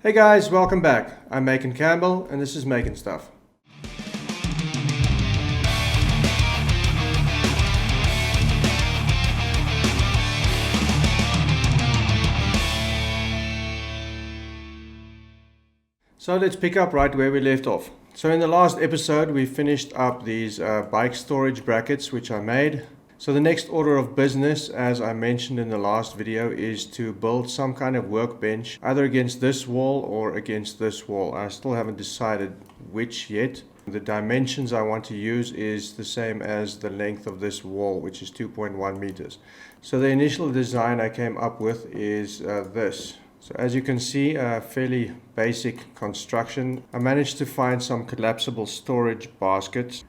Hey guys, welcome back. I'm Macon Campbell and this is Macon Stuff. So let's pick up right where we left off. So in the last episode we finished up these bike storage brackets which I made. So the next order of business, as I mentioned in the last video, is to build some kind of workbench either against this wall or against this wall. I still haven't decided which yet. The dimensions I want to use is the same as the length of this wall, which is 2.1 meters. So the initial design I came up with is this. So as you can see, a fairly basic construction. I managed to find some collapsible storage baskets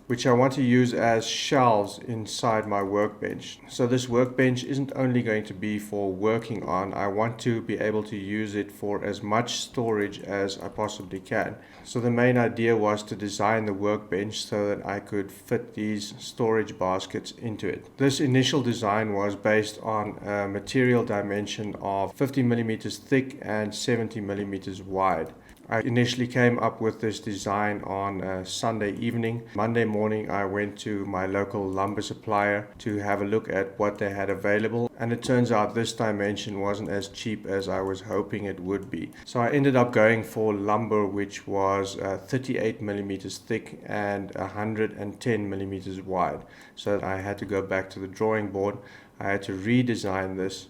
which I want to use as shelves inside my workbench. So this workbench isn't only going to be for working on, I want to be able to use it for as much storage as I possibly can. So the main idea was to design the workbench so that I could fit these storage baskets into it. This initial design was based on a material dimension of 50 millimeters thick and 70 millimeters wide. I initially came up with this design on a Sunday evening. Monday morning I went to my local lumber supplier to have a look at what they had available, and it turns out this dimension wasn't as cheap as I was hoping it would be. So I ended up going for lumber which was 38 millimeters thick and 110 millimeters wide. So I had to go back to the drawing board. I had to redesign this,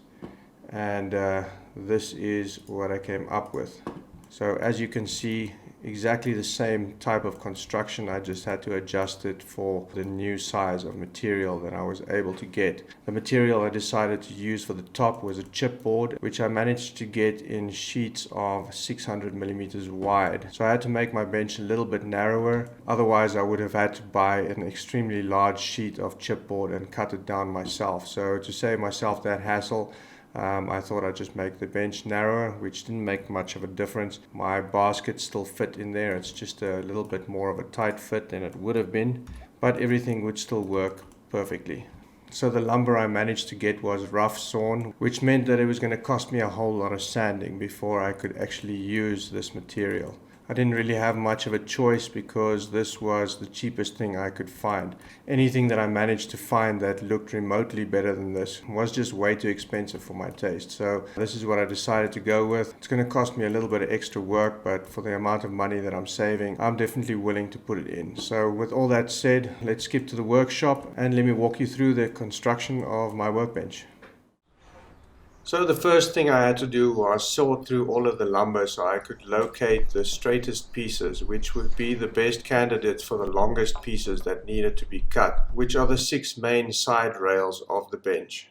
and this is what I came up with. So as you can see, exactly the same type of construction. I just had to adjust it for the new size of material that I was able to get. The material I decided to use for the top was a chipboard, which I managed to get in sheets of 600 millimeters wide. So I had to make my bench a little bit narrower. Otherwise I would have had to buy an extremely large sheet of chipboard and cut it down myself. So to save myself that hassle, I thought I'd just make the bench narrower, which didn't make much of a difference. My baskets still fit in there. It's just a little bit more of a tight fit than it would have been, but everything would still work perfectly. So the lumber I managed to get was rough sawn, which meant that it was going to cost me a whole lot of sanding before I could actually use this material. I didn't really have much of a choice because this was the cheapest thing I could find. Anything that I managed to find that looked remotely better than this was just way too expensive for my taste. So this is what I decided to go with. It's going to cost me a little bit of extra work, but for the amount of money that I'm saving, I'm definitely willing to put it in. So with all that said, let's skip to the workshop and let me walk you through the construction of my workbench. So the first thing I had to do was sort through all of the lumber so I could locate the straightest pieces, which would be the best candidates for the longest pieces that needed to be cut, which are the 6 main side rails of the bench.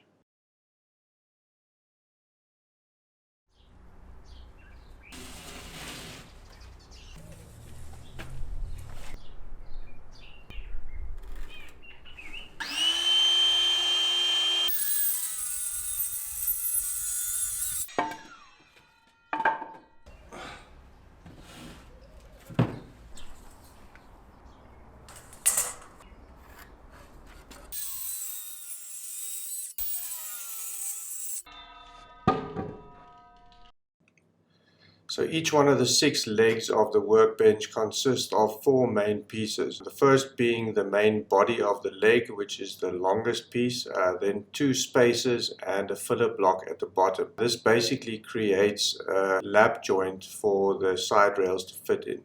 So each one of the 6 legs of the workbench consists of 4 main pieces. The first being the main body of the leg, which is the longest piece, then 2 spacers and a filler block at the bottom. This basically creates a lap joint for the side rails to fit in.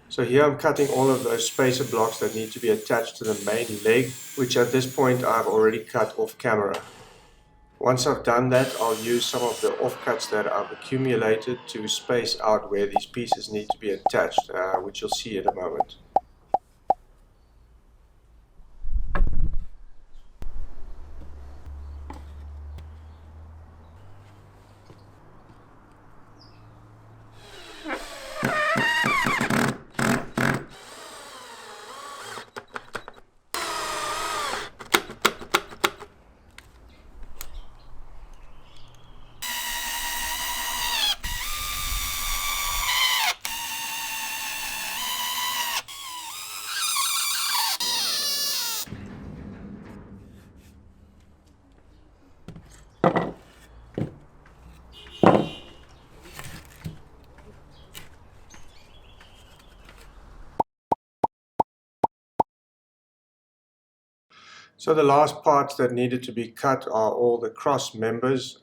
So here I'm cutting all of those spacer blocks that need to be attached to the main leg, which at this point I've already cut off camera. Once I've done that, I'll use some of the offcuts that I've accumulated to space out where these pieces need to be attached, which you'll see in a moment. So the last parts that needed to be cut are all the cross members.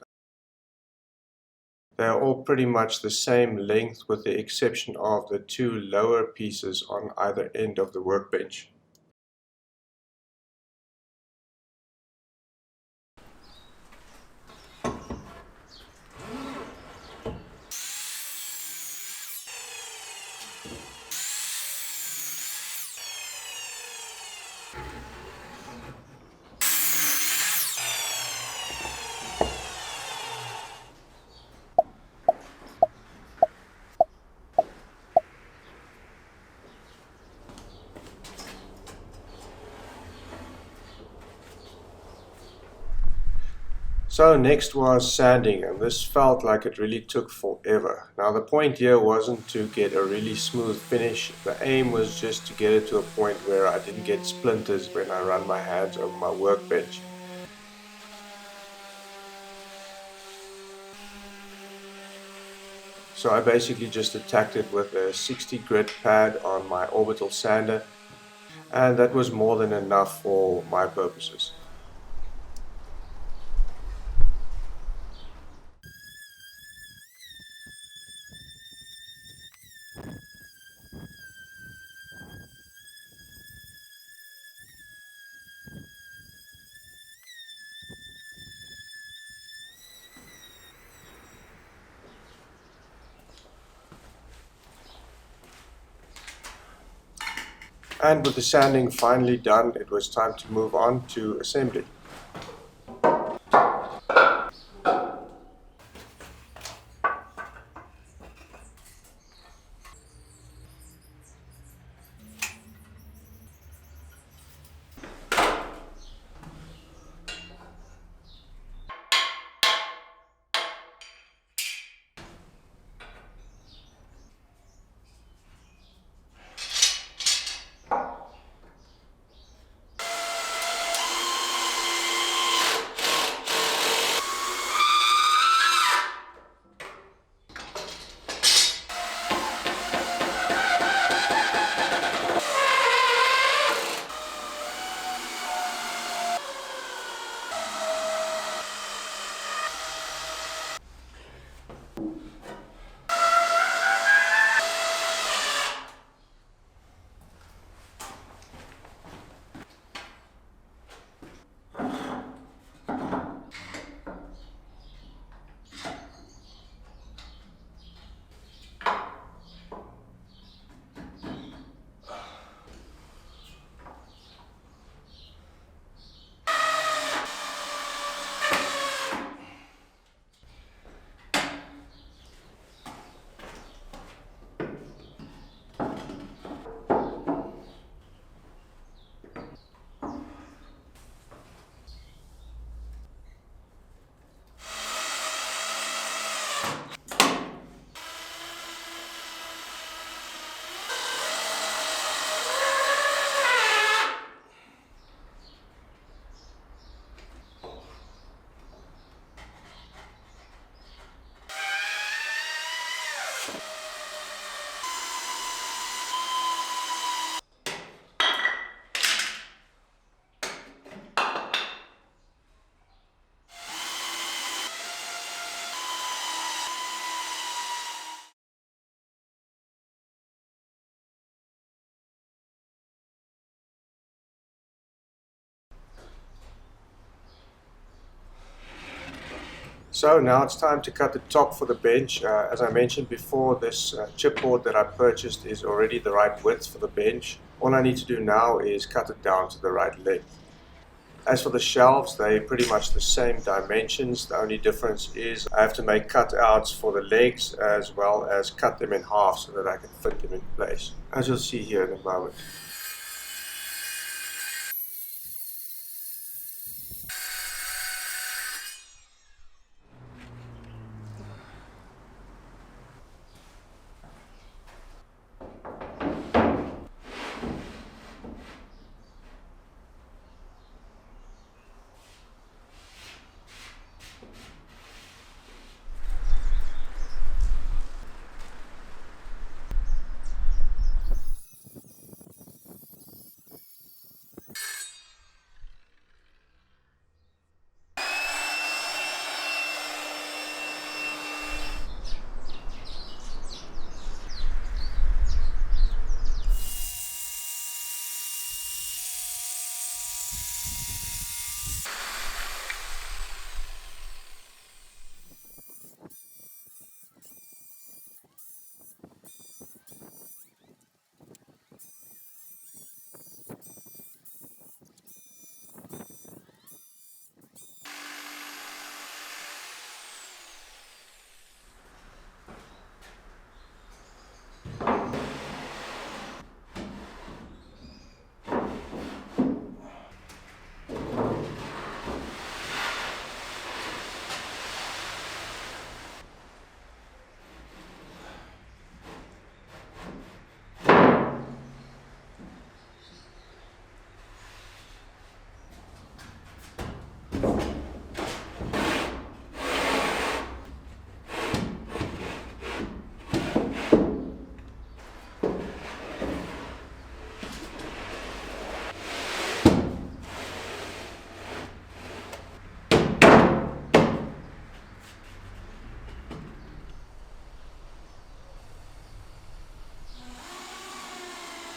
They are all pretty much the same length with the exception of the two lower pieces on either end of the workbench. So next was sanding, and this felt like it really took forever. Now the point here wasn't to get a really smooth finish. The aim was just to get it to a point where I didn't get splinters when I run my hands over my workbench. So I basically just attacked it with a 60 grit pad on my orbital sander, and that was more than enough for my purposes. And with the sanding finally done, it was time to move on to assembly. So now it's time to cut the top for the bench. As I mentioned before, this chipboard that I purchased is already the right width for the bench. All I need to do now is cut it down to the right length. As for the shelves, they're pretty much the same dimensions. The only difference is I have to make cutouts for the legs as well as cut them in half so that I can fit them in place, as you'll see here in a moment.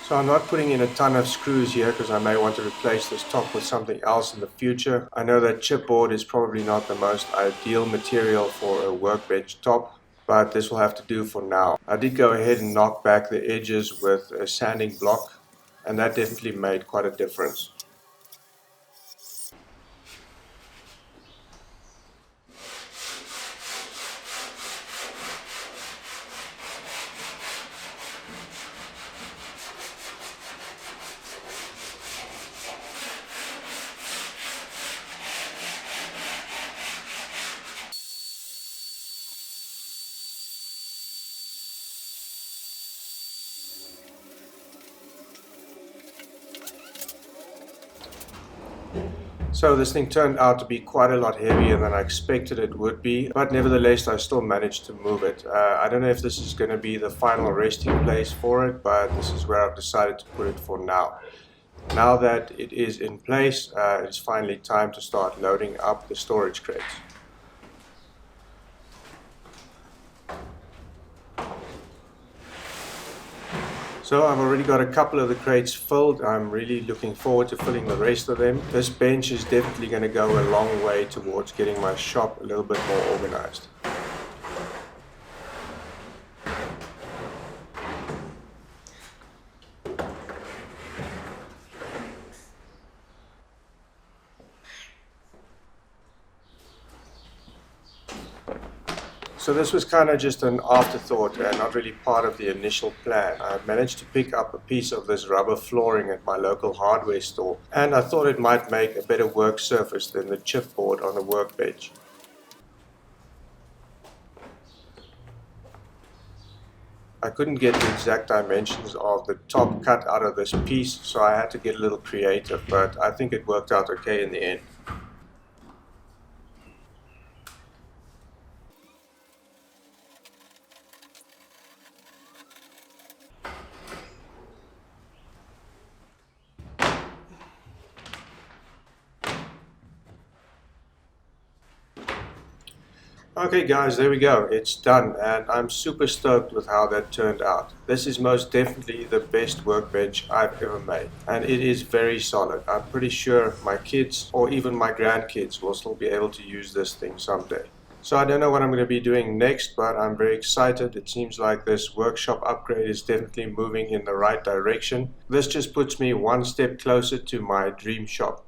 So I'm not putting in a ton of screws here because I may want to replace this top with something else in the future. I know that chipboard is probably not the most ideal material for a workbench top, but this will have to do for now. I did go ahead and knock back the edges with a sanding block, and that definitely made quite a difference. So this thing turned out to be quite a lot heavier than I expected it would be, but nevertheless I still managed to move it. I don't know if this is going to be the final resting place for it, but this is where I've decided to put it for now. Now that it is in place, it's finally time to start loading up the storage crates. So I've already got a couple of the crates filled. I'm really looking forward to filling the rest of them. This bench is definitely going to go a long way towards getting my shop a little bit more organized. So this was kind of just an afterthought and not really part of the initial plan. I managed to pick up a piece of this rubber flooring at my local hardware store, and I thought it might make a better work surface than the chipboard on the workbench. I couldn't get the exact dimensions of the top cut out of this piece, so I had to get a little creative, but I think it worked out okay in the end. Okay guys, there we go. It's done and I'm super stoked with how that turned out. This is most definitely the best workbench I've ever made, and it is very solid. I'm pretty sure my kids or even my grandkids will still be able to use this thing someday. So I don't know what I'm going to be doing next, but I'm very excited. It seems like this workshop upgrade is definitely moving in the right direction. This just puts me one step closer to my dream shop.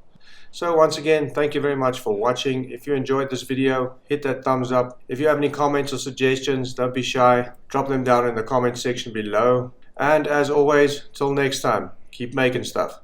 So once again, thank you very much for watching. If you enjoyed this video, hit that thumbs up. If you have any comments or suggestions, don't be shy. Drop them down in the comment section below. And as always, till next time, keep making stuff.